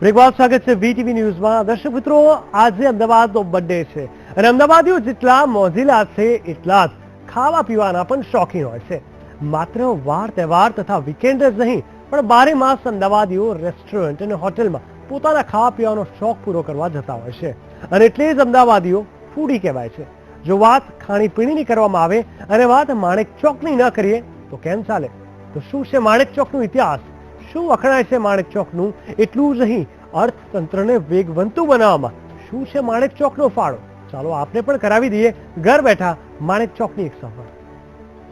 બ્રેકબાદ સ્વાગત છે વીટીવી ન્યૂઝમાં। દર્શક મિત્રો, આજે અમદાવાદનો બર્થડે છે અને અમદાવાદીઓ જેટલા મોજીલા છે એટલા જ ખાવા પીવાના પણ શોખીન હોય છે। માત્ર વાર તહેવાર તથા વીકેન્ડ જ નહીં પણ બારે માસ અમદાવાદીઓ રેસ્ટોરન્ટ અને હોટેલમાં પોતાના ખાવા પીવાનો શોખ પૂરો કરવા જતા હોય છે અને એટલે જ અમદાવાદીઓ ફૂડી કહેવાય છે। જો વાત ખાણીપીણીની કરવામાં આવે અને વાત માણેક ચોકની ન કરીએ તો કેમ ચાલે? તો શું છે માણેક ચોકનો ઇતિહાસ? શું વખણાય છે માણેક ચોકનું? એટલું જ નહીં, અર્થતંત્રને વેગવંતું બનાવવામાં શું છે માણેક ચોકનો ફાળો? ચાલો આપને પણ કરાવી દઈએ ઘર બેઠા માણેક ચોકની એક સફર।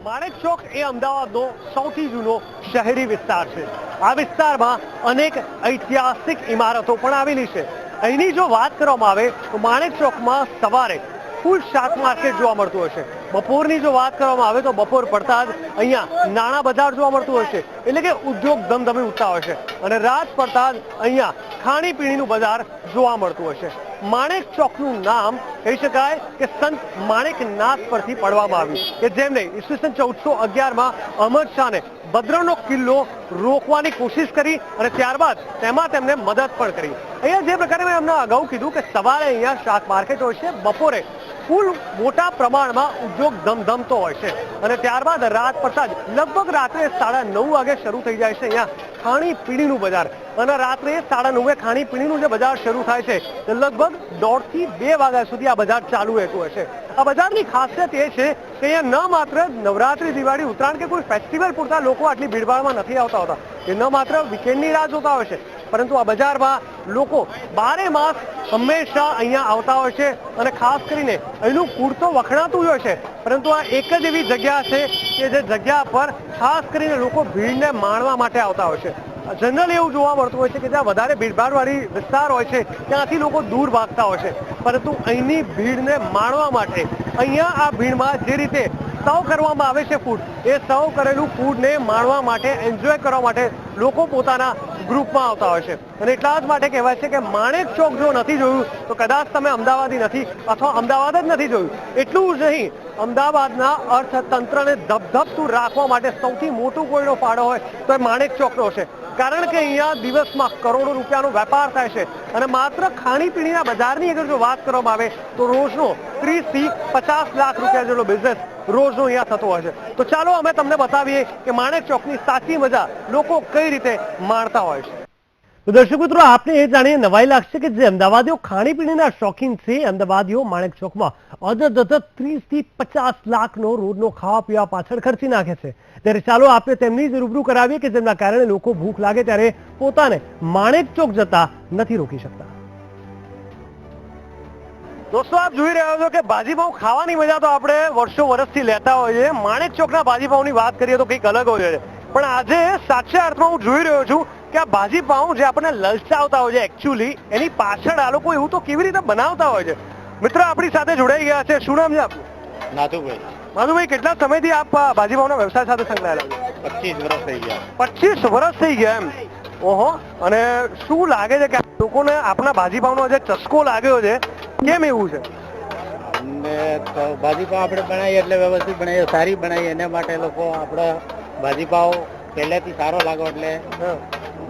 માણેક ચોક એ અમદાવાદનો સૌથી જૂનો શહેરી વિસ્તાર છે। આ વિસ્તારમાં અનેક ઐતિહાસિક ઇમારતો પણ આવેલી છે। અહીંની જો વાત કરવામાં આવે તો માણેક ચોકમાં સવારે ફૂલ શાક માર્કેટ જોવા મળતું હશે। બપોરની જો વાત કરવામાં આવે તો બપોર પડતા જ અહીંયા નાણા બજાર જોવા મળતું હશે, એટલે કે ઉદ્યોગ ધમધમી ઉઠતા હોય છે અને રાત પડતા જ અહીંયા ખાણીપીણીનું બજાર જોવા મળતું હશે। માણેક ચોકનું નામ કહી શકાય કે સંત માણેકનાથ પરથી પડવામાં આવ્યું કે જેમને ઈસવીસન 1411માં અહમદ શાહને ભદ્રનો કિલ્લો રોકવાની કોશિશ કરી અને ત્યારબાદ તેમાં તેમને મદદ પણ કરી। અહીંયા જે પ્રકારે મેં અમને અગાઉ કીધું કે સવારે અહીંયા શાક માર્કેટ હોય છે, બપોરે ફૂલ મોટા પ્રમાણમાં ઉદ્યોગ ધમધમતો હોય છે અને ત્યારબાદ રાત પડતા જ લગભગ રાત્રે 9:30 વાગે શરૂ થઈ જાય છે અહીંયા ખાણીપીણીનું બજાર અને રાત્રે 9:30 ખાણીપીણીનું જે બજાર શરૂ થાય છે તે લગભગ 1:30 થી 2 વાગ્યા સુધી આ બજાર ચાલુ રહેતું હશે। આ બજારની ખાસિયત એ છે કે અહીંયા ન માત્ર નવરાત્રી, દિવાળી, ઉત્તરાયણ કે કોઈ ફેસ્ટિવલ પૂરતા લોકો આટલી ભીડભાડમાં નથી આવતા હોતા, કે ન માત્ર વીકેન્ડની રાહ જોતા હોય છે, પરંતુ આ બજારમાં લોકો બારે માસ હંમેશા અહીંયા આવતા હોય છે અને ખાસ કરીને અહીંનું ફૂડ તો વખણાતું જ હોય છે, પરંતુ આ એક જ એવી જગ્યા છે કે જે જગ્યા પર ખાસ કરીને લોકો ભીડને માણવા માટે આવતા હોય છે। જનરલ એવું જોવા મળતું હોય છે કે જ્યાં વધારે ભીડભાડવાળી વિસ્તાર હોય છે ત્યાંથી લોકો દૂર ભાગતા હોય છે, પરંતુ અહીંની ભીડને માણવા માટે અહીંયા આ ભીડમાં જે રીતે સર્વ કરવામાં આવે છે ફૂડ, એ સર્વ કરેલું ફૂડને માણવા માટે, એન્જોય કરવા માટે લોકો પોતાના ગ્રુપમાં આવતા હોય છે અને એટલા જ માટે કહેવાય છે કે માણેક ચોક જો નથી જોયું તો કદાચ તમે અમદાવાદી નથી અથવા અમદાવાદ જ નથી જોયું। એટલું જ નહીં, અમદાવાદના અર્થતંત્રને ધબધબતું રાખવા માટે સૌથી મોટું કોઈનો ફાળો હોય તો એ માણેક ચોકનો છે, કારણ કે અહીંયા દિવસમાં કરોડો રૂપિયાનો વેપાર થાય છે અને માત્ર ખાણીપીણીના બજારની અગર જો વાત કરવામાં આવે તો રોજનો 30 થી 50 લાખ રૂપિયા જેટલો બિઝનેસ રોજનો અહીંયા થતો હોય છે। તો ચાલો અમે તમને બતાવીએ કે માણેક ચોકની સાચી મજા લોકો કઈ રીતે માણતા હોય છે। તો દર્શક મિત્રો, આપને એ જાણીને નવાઈ લાગશે કે જે અમદાવાદીઓ ખાણીપીણીના શોખીન છે, અમદાવાદીઓ માણેક ચોકમાં અધધ 30 થી 50 લાખનો રોજનો ખાવા પીવા પાછળ ખર્ચી નાખે છે। ત્યારે ચાલો આપણે તેમની જ રૂબરૂ કરાવીએ કે જેમના કારણે લોકો ભૂખ લાગે ત્યારે પોતાને માણેક ચોક જતા નથી રોકી શકતા। દોસ્તો, આપ જોઈ રહ્યા છો કે ભાજીપાઉં ખાવાની મજા તો આપણે વર્ષો વર્ષથી લેતા હોઈએ, માણેક ચોકના ભાજીપાઉંની વાત કરીએ તો કંઈક અલગ હોય છે, પણ આજે સાચા અર્થમાં હું જોઈ રહ્યો છું કે આ ભાજીપાઉં જે આપણને લલચાવતા હોય છે એકચ્યુઅલી એની પાછળ આ લોકો એવું તો કેવી રીતે બનાવતા હોય છે। મિત્ર આપણી સાથે જોડાઈ ગયા છે, શું નામ છે આપનું? નાથુભાઈ। માધુભાઈ, કેટલા સમયથી આપ ભાજીપાઉંના વ્યવસાય સાથે સંકળાયેલા છો? 25 વર્ષ થઈ ગયા। 25 વર્ષ થઈ ગયા એમ? ઓહો। અને શું લાગે છે કે લોકોને આપણા ભાજીપાઉંનો જે ચસ્કો લાગ્યો છે, કેમ એવું છે? અને ભાજીપાવ આપણે બનાવીએ એટલે વ્યવસ્થિત બનાવીએ, સારી બનાવીએ, એના માટે લોકો આપણા ભાજીપાવ પહેલેથી સારો લાગો એટલે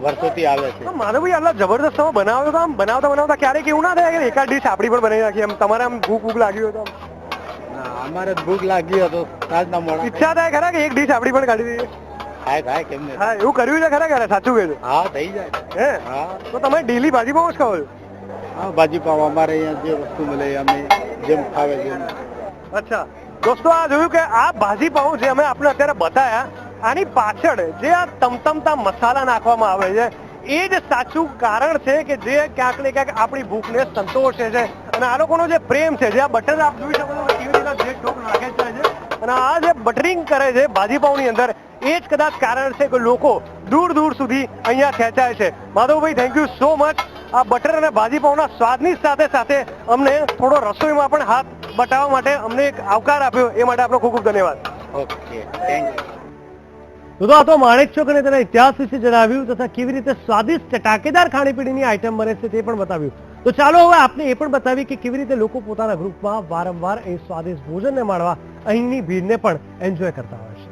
વર્ષોથી આવે છે। માધવભાઈ, આટલા જબરદસ્ત તમે બનાવ્યો તો આમ બનાવતા બનાવતા ક્યારેક એવું ના થાય કે એકાદ ડીશ આપણી પણ બનાવી નાખીએ, એમ તમારે આમ ભૂખ લાગી હોય તો? અમારે ભૂખ લાગી હોય તો સાંજના મોડા ઈચ્છા થાય ખરા કે એક ડીશ આપણી પણ કાઢી દઈએ? થાય કેમ નહીં? હા, એવું કર્યું છે ખરા? ખરા સાચું કહેજો? હા, થઈ જાય। હે? હા। તો તમે ડેલી ભાજીપાવ જ ખાઓ છો? હા, ભાજીપાવ અમારે અહીંયા જે વસ્તુ મળે અમે જેમ ખાવે જેમ। અચ્છા દોસ્તો, આ જોયું કે આ ભાજીપાવ જે અમે આપણે અત્યારે બતાવ્યા, આની પાછળ જે આ તમતમતા મસાલા નાખવામાં આવે છે એ જ સાચું કારણ છે કે જે ક્યાંક ને ક્યાંક આપણી ભૂખને સંતોષે છે અને આ લોકોનો જે પ્રેમ છે, જે આ બટર આપ જોઈ શકો છો કેવી રીતે જે ટોપ નાખે છે અને આ જે બટરિંગ કરે છે ભાજીપાવની અંદર, એ જ કદાચ કારણ છે કે લોકો દૂર દૂર સુધી અહીંયા ખેંચાય છે। Madhavbhai, thank you so much. આ બટર અને ભાજીપાવના સ્વાદની સાથે સાથે અમને થોડો રસોઈમાં પણ હાથ બતાવવા માટે અમને એક આવકાર આપ્યો, એ માટે આપનો ખૂબ ખૂબ ધન્યવાદ। Okay, thank you. તો આ તો માણેક ચોક અને તેના ઇતિહાસ વિશે જણાવ્યું તથા કેવી રીતે સ્વાદિષ્ટ ચટાકેદાર ખાણીપીણીની આઈટમ બને છે તે પણ બતાવ્યું। તો ચાલો હવે આપને એ પણ બતાવીએ કે કેવી રીતે લોકો પોતાના ગ્રુપમાં વારંવાર એ સ્વાદિષ્ટ ભોજનને માણવા અહીંની ભીડને પણ એન્જોય કરતા હોય છે।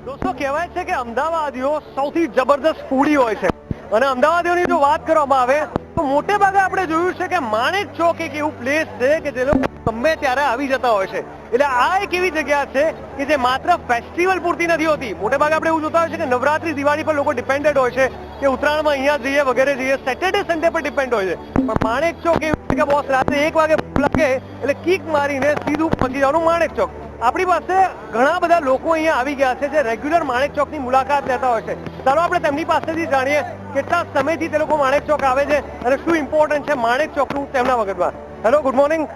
દોસ્તો, કહેવાય છે કે અમદાવાદીઓ સૌથી જબરદસ્ત ફૂડી હોય છે અને અમદાવાદીઓની જો વાત કરવામાં આવે તો મોટે ભાગે આપણે જોયું છે કે માણેક ચોક એક એવું પ્લેસ છે કે જે લોકો ગમે ત્યારે આવી જતા હોય છે. એટલે આ એક એવી જગ્યા છે કે જે માત્ર ફેસ્ટિવલ પૂરતી નથી હોતી. મોટે ભાગે આપણે એવું જોતા હોય છે કે નવરાત્રી દિવાળી પર લોકો ડિપેન્ડેડ હોય છે કે ઉત્તરાયણમાં અહીંયા જઈએ વગેરે જઈએ, સેટરડે સન્ડે પર ડિપેન્ડ હોય છે. પણ માણેક ચોક એવું છે કે બોસ રાત્રે 1 વાગે લાગે એટલે કિક મારીને સીધું પહોંચી જવાનું માણેક ચોક. આપણી પાસે ઘણા બધા લોકો અહીંયા આવી ગયા છે જે રેગ્યુલર માણેક ચોકની મુલાકાત લેતા હોય છે. ચાલો આપણે તેમની પાસેથી જાણીએ કેટલા સમયથી તે લોકો માણેક ચોક આવે છે અને શું ઇમ્પોર્ટન્ટ છે માણેક ચોકનું તેમના વગરમાં. Hello, good morning.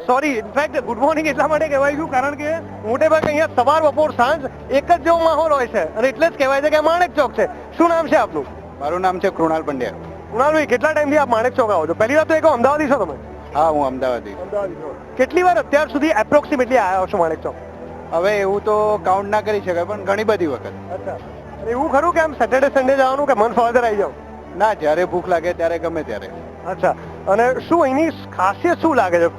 Sorry, in fact good morning એટલા માટે કહેવાય છું કારણ કે મોટે ભાગે અહીંયા સવાર બપોર સાંજ એક જ જેવો માહોલ હોય છે અને એટલે જ કહેવાય છે કે આ માણેક ચોક છે. શું નામ છે આપનું? મારું નામ છે કૃણાલ પંડ્યા. કૃણાલભાઈ, કેટલા ટાઈમથી આપ માણેક ચોક આવો છો? પહેલી વાત તો એક અમદાવાદી છો તમે? હા, હું અમદાવાદી. કેટલી વાર અત્યાર સુધી એપ્રોક્સિમેટલી આવ્યા છો માણેક ચોક? હવે એવું તો કાઉન્ટ ના કરી શકાય પણ ઘણી બધી વખત. અચ્છા, એવું ખરું કે આમ સેટરડે સન્ડે જવાનું કે મન ફાવે આવી જાવ? ના, જ્યારે ભૂખ લાગે ત્યારે ગમે ત્યારે. અચ્છા, અને શું અહીંની ખાસિયત શું લાગે છે?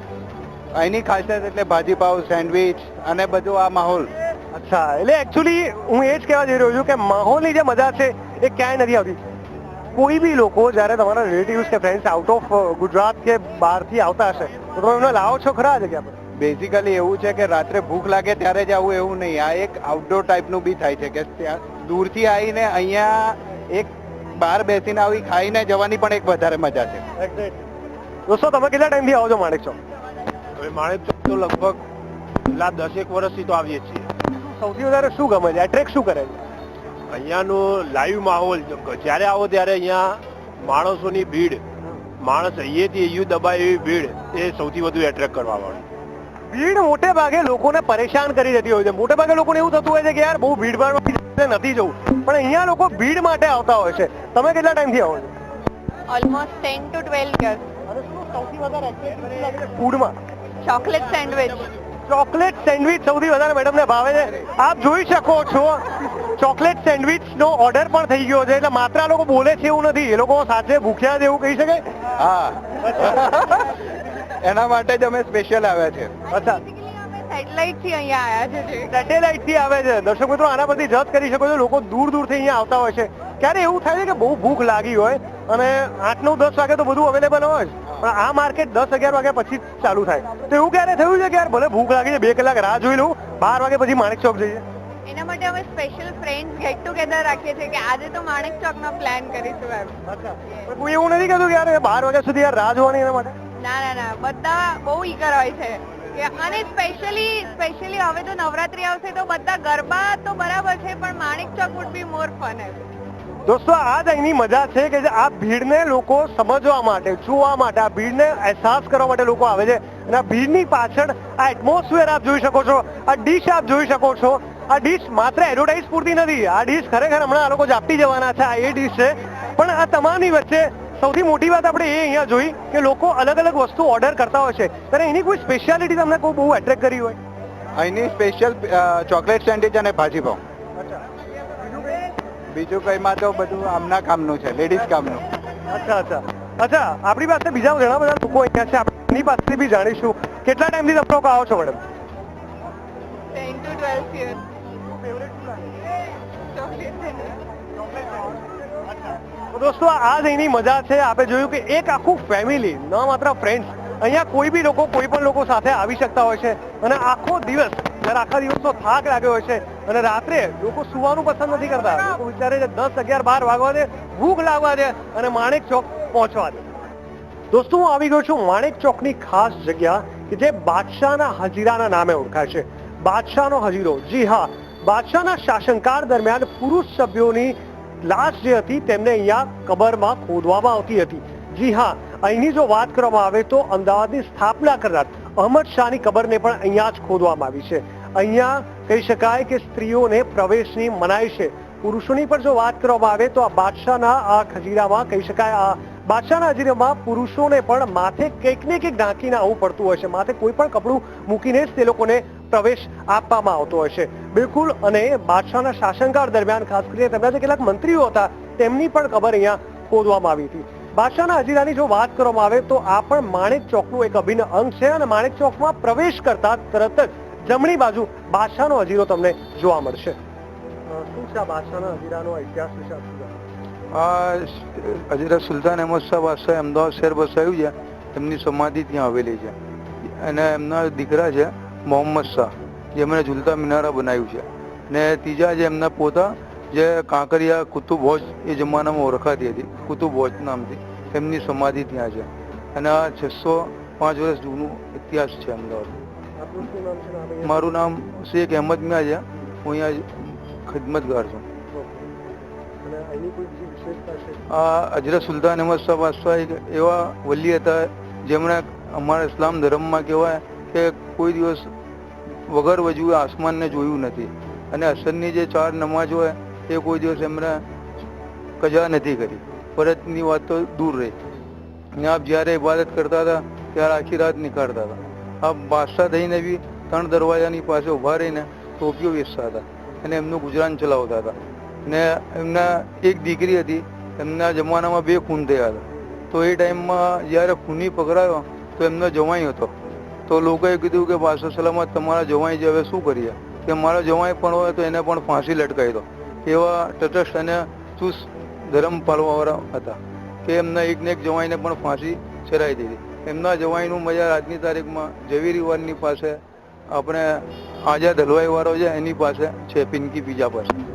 અહીંની ખાસિયત એટલે ભાજીપાવ, સેન્ડવિચ અને બધું આ માહોલ. અચ્છા, એટલે એકચ્યુઅલી હું એ જ કહેવા જઈ રહ્યો છું કે માહોલની જે મજા છે એ ક્યાંય નથી આવતી. કોઈ બી લોકો જ્યારે તમારા રિલેટિવ્સ કે ફ્રેન્ડ્સ આઉટ ઓફ ગુજરાત કે બહારથી આવતા હશે તો તમે એમને લાવો છો ખરા આ જગ્યા પર? બેઝિકલી એવું છે કે રાત્રે ભૂખ લાગે ત્યારે જ આવું એવું નહીં. આ એક આઉટડોર ટાઈપનું બી થાય છે કે ત્યાં દૂરથી આવીને અહીંયા એક બહાર બેસીને આવી ખાઈને જવાની પણ એક વધારે મજા છે. દોસ્તો, તમે કેટલા ટાઈમથી આવો છો માણેક ચોક? હવે માણેક ચોક તો લગભગ છેલ્લા 10 વર્ષથી તો આવીએ છીએ. સૌથી વધારે શું ગમે છે? એટ્રેક્ટ શું કરે છે? અહીંયાનું લાઈવ માહોલ. જ્યારે આવો ત્યારે અહીંયા માણસોની ભીડ, માણસ અહીંયાથી અહીંયા દબાય એવી ભીડ, એ સૌથી વધુ એટ્રેક્ટ કરવા વાળું. ભીડ મોટે ભાગે લોકોને પરેશાન કરી દેતી હોય છે. મોટે ભાગે લોકોને એવું થતું હોય છે કે યાર બહુ ભીડભાડમાં નથી જવું, પણ અહીંયા લોકો ભીડ માટે આવતા હોય છે. તમે કેટલા ટાઈમથી આવો છો? Almost 10 to 12 years. અને શું સૌથી વધારે attractive લાગે છે ફૂડમાં? Chocolate sandwich. ચોકલેટ સેન્ડવિચ સૌથી વધારે મેડમને ભાવે છે. આપ જોઈ શકો છો ચોકલેટ સેન્ડવિચ નો ઓર્ડર પણ થઈ ગયો છે. એટલે માત્ર આ લોકો બોલે છે એવું નથી, એ લોકો સાચે ભૂખ્યા છે એવું કહી શકાય. હા, એના માટે જ અમે સ્પેશિયલ આવ્યા છે. અચ્છા, સેટેલાઇટ થી અહીંયા આયા છે. સેટેલાઇટ થી આવે છે. દર્શક મિત્રો, આના પરથી જજ કરી શકો છો લોકો દૂર દૂરથી અહીંયા આવતા હોય છે. ક્યારે એવું થાય છે કે બહુ ભૂખ લાગી હોય અને 8, 9, 10 વાગે તો બધું અવેલેબલ હોય પણ આ માર્કેટ 10, 11 વાગ્યા પછી ચાલુ થાય. તો એવું ક્યારે થયું છે કે યાર ભલે ભૂખ લાગી છે 2 કલાક રાહ જોઈ લઉં, 12 વાગે પછી માણેક ચોક જઈએ? એના માટે અમે સ્પેશિયલ ફ્રેન્ડ્સ ગેટ ટુગેધર રાખીએ છીએ કે આજે તો માણેક ચોકનો પ્લાન કરીશું એમ. પણ કોઈ એવું નથી કહેતું કે યાર 12 વાગ્યા સુધી યાર રાહ જોવાની એના માટે? ના ના ના, બધા બહુ ઈગર હોય છે. અને સ્પેશિયલી હવે તો નવરાત્રી આવશે તો બધા ગરબા તો બરાબર છે પણ Manek Chowk would be more fun એમ. દોસ્તો, આ જ અહીંની મજા છે કે આ ભીડને લોકો સમજવા માટે, જોવા માટે, આ ભીડને અહેસાસ કરવા માટે લોકો આવે છે. અને આ ભીડની પાછળ આ એટમોસ્ફિયર આપ જોઈ શકો છો, આ ડીશ આપ જોઈ શકો છો. આ ડીશ માત્ર એડવર્ટાઇઝ પૂરતી નથી. આ ડીશ ખરેખર હમણાં આ લોકો ઝાપટી જવાના છે. આ એ ડીશ છે. પણ આ તમામની વચ્ચે સૌથી મોટી વાત આપણે એ અહીંયા જોઈ કે લોકો અલગ અલગ વસ્તુ ઓર્ડર કરતા હોય છે. ત્યારે એની કોઈ સ્પેશિયાલિટી તમને કોઈ બહુ એટ્રેક્ટ કરી હોય? અહીંની સ્પેશિયલ ચોકલેટ સેન્ડવિચ અને ભાજીપાવ. બીજું કઈમાં તો બધું આમના કામનું છે, લેડીઝ કામનું. અચ્છા અચ્છા અચ્છા, આપણી પાસે બીજા ઘણા બધા લોકો અહીંયા છે. આપણે એની પાસેથી બી જાણીશું. કેટલા ટાઈમથી તમે લોકો આવો છો madam? 10 to 12 years. Chocolate sandwich. તો દોસ્તો, આ જ એની મજા છે. આપણે જોયું કે એક આખું ફેમિલી, ન માત્ર ફ્રેન્ડ્સ, અહીંયા કોઈ બી લોકો કોઈ પણ લોકો સાથે આવી શકતા હોય છે. અને આખો દિવસ, જ્યારે આખા દિવસનો થાક લાગ્યો હોય છે અને રાત્રે લોકો સુવાનું પસંદ નથી કરતા, લોકો વિચારે છે 10, 11, 12 વાગવા દે, ભૂખ લાગવા દે અને માણેક ચોક પહોંચવા દે. દોસ્તો, હું આવી ગયો છું માણેક ચોકની ખાસ જગ્યા કે જે બાદશાહના હજીરાના નામે ઓળખાય છે. બાદશાહનો હજીરો. જી હા, બાદશાહના શાસનકાળ દરમિયાન પુરુષ સભ્યોની લાશ જે હતી તેમને અહીંયા કબરમાં ખોદવામાં આવતી હતી. જી હા, અહીંની જો વાત કરવામાં આવે તો અમદાવાદની સ્થાપના કરનાર અહમદ શાહની કબરને પણ અહીંયા જ ખોદવામાં આવી છે. અહીંયા કહી શકાય કે સ્ત્રીઓને પ્રવેશની મનાઈ છે. પુરુષોની પણ જો વાત કરવામાં આવે તો આ બાદશાહના આ ખજીરામાં કહી શકાય, આ બાદશાહના હજીરામાં પુરુષોને પણ માથે કંઈક ને કંઈક ઢાંકીને આવવું પડતું હોય છે. માથે કોઈ પણ કપડું મૂકીને જ તે લોકોને પ્રવેશ આપવામાં આવતો હોય છે. બિલકુલ. અને બાદશાહના શાસનકાળ દરમિયાન ખાસ કરીને તેમના જે કેટલાક મંત્રીઓ હતા તેમની પણ કબર અહીંયા ખોદવામાં આવી હતી. બાદશાહના હજીરાની જો વાત કરવામાં આવે તો આ પણ માણેક ચોકનું એક અભિન્ન અંગ છે. અને માણેક ચોકમાં પ્રવેશ કરતા તરત જ જમણી બાજુ બાદશાહનો હજીરો તમને જોવા મળશે. શું છે આ બાદશાહના હજીરાનો ઇતિહાસ વિશે? આ હજરત સુલતાન અહેમદ શાહ બાદશાહ અમદાવાદ શહેર બસાવ્યું છે, એમની સમાધિ ત્યાં આવેલી છે. અને એમના દીકરા છે મોહમ્મદ શાહ, જેમણે ઝૂલતા મિનારા બનાવ્યું છે. અને ત્રીજા છે એમના પોતા, જે કાંકરિયા કુતુબ હોજ એ જમાનામાં ઓળખાતી હતી, કુતુબ હોજ નામથી. એમની સમાધિ ત્યાં છે. અને આ 605 વર્ષ જૂનું ઇતિહાસ છે અમદાવાદ. મારું નામ શેખ અહેમદ મિયા છે. હું અહીંયા ખિદમતગાર છું. આ હજરત સુલતાન અહેમદ શાહ બાદશાહ એક એવા વલી હતા, જેમણે અમારા ઇસ્લામ ધર્મમાં કહેવાય કે કોઈ દિવસ વગર વજુએ આસમાનને જોયું નથી. અને અસરની જે 4 નમાજ હોય એ કોઈ દિવસ એમણે કજા નથી કરી. ફરજની વાત તો દૂર રહી. અને આપ જ્યારે ઇબાદત કરતા હતા ત્યારે આખી રાત નીકાળતા હતા. આપ બાદશાહ થઈને બી 3 દરવાજાની પાસે ઊભા રહીને ટોપીઓ વેચતા હતા અને એમનું ગુજરાન ચલાવતા હતા. ને એમના એક દીકરી હતી, એમના જમાનામાં 2 ખૂન થયા હતા. તો એ ટાઈમમાં જ્યારે ખૂની પકડાયો તો એમનો જવાઈ હતો. તો લોકોએ કીધું કે બાદશાહ સલામત, તમારા જવાઈ છે, હવે શું કરીએ? કે મારો જવાઈ પણ હોય તો એને પણ ફાંસી લટકાવી દો. એવા તટસ્થ અને ચુસ્ત ધર્મ પાળવાવાળા હતા કે એમના એકને એક જવાઈને પણ ફાંસી ચડાવી દીધી. એમના જવાઈનું મજા આજની તારીખમાં ઝવેરીવારની પાસે આપણે આઝાદ હલવાઈવાળો છે એની પાસે છે, પિંકી પીઝા પાસે.